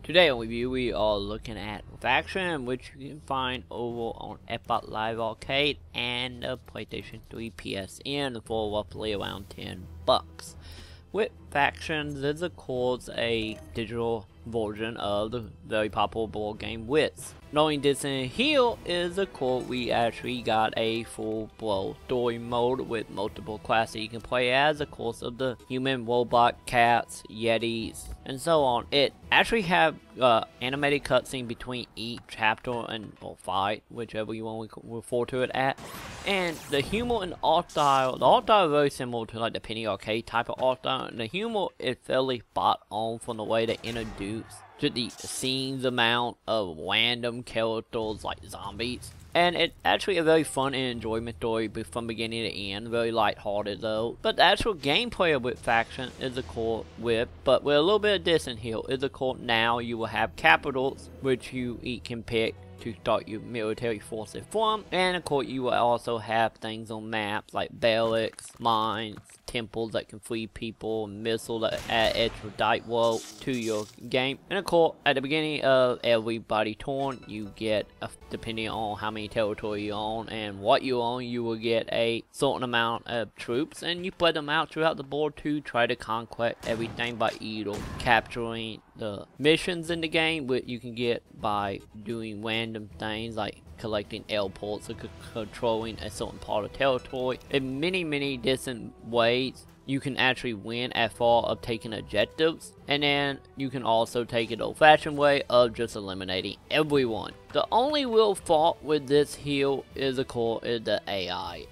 Today on review, we are looking at Faction, which you can find over on Xbox Live Arcade and the PlayStation 3 PSN for roughly around $10. With Factions is of course a digital version of the very popular board game Wits. Knowing this in here is of course we actually got a full-blown story mode with multiple classes you can play as, of course, of the human, robot, cats, yetis, and so on. It actually have animated cutscene between each chapter and or fight, whichever you want to refer to it at. And the humor and art style, the art style is very similar to like the Penny Arcade type of art style, and the humor is fairly spot on from the way they introduce to the scenes amount of random characters like zombies. And it's actually a very fun and enjoyment story from beginning to end, very lighthearted though. But the actual gameplay with Faction is a core whip, but with a little bit of this in here is a core. Now you will have capitals which you can pick to start your military forces from, and of course you will also have things on maps like barracks, mines, temples that can free people, missiles that add extra dice roll to your game. And of course at the beginning of everybody turn you get depending on how many territory you own and what you own, you will get a certain amount of troops, and you spread them out throughout the board to try to conquer everything by either capturing the missions in the game, which you can get by doing random things like collecting airports or controlling a certain part of territory. In many different ways you can actually win at far of taking objectives, and then you can also take it old-fashioned way of just eliminating everyone. The only real fault with this here is of course is the AI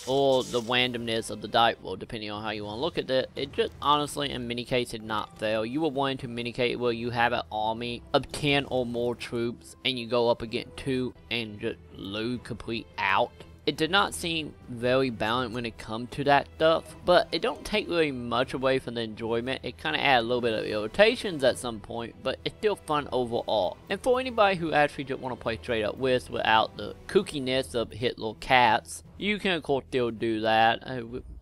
or the randomness of the dice roll, depending on how you want to look at it. It just honestly in many cases not fair. You were wanting to mitigate where you have an army of 10 or more troops and you go up against 2 and just lose complete out. It did not seem very balanced when it comes to that stuff, but it don't take really much away from the enjoyment. It kind of adds a little bit of irritations at some point, but it's still fun overall. And for anybody who actually just want to play straight up Wits without the kookiness of Hitler cats, you can of course still do that.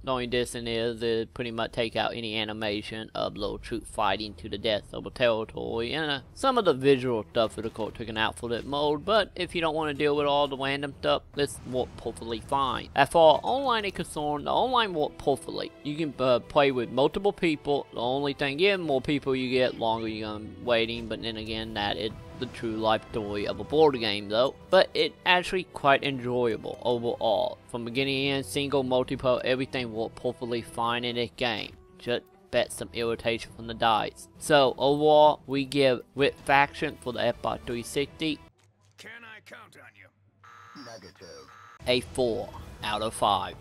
The only difference is pretty much take out any animation of little troops fighting to the death of a territory, and some of the visual stuff of course taken out for that mode. But if you don't want to deal with all the random stuff, this works perfectly fine. As far as online is concerned, the online works perfectly. You can play with multiple people. The only thing is, more people you get, longer you're waiting. But then again, that is the true life story of a board game though. But it actually quite enjoyable overall. From beginning to end, single, multiplayer, everything worked perfectly fine in this game. Just bet some irritation from the dice. So overall, we give With Faction for the Xbox 360 Can I count on you? Negative. a 4 out of 5.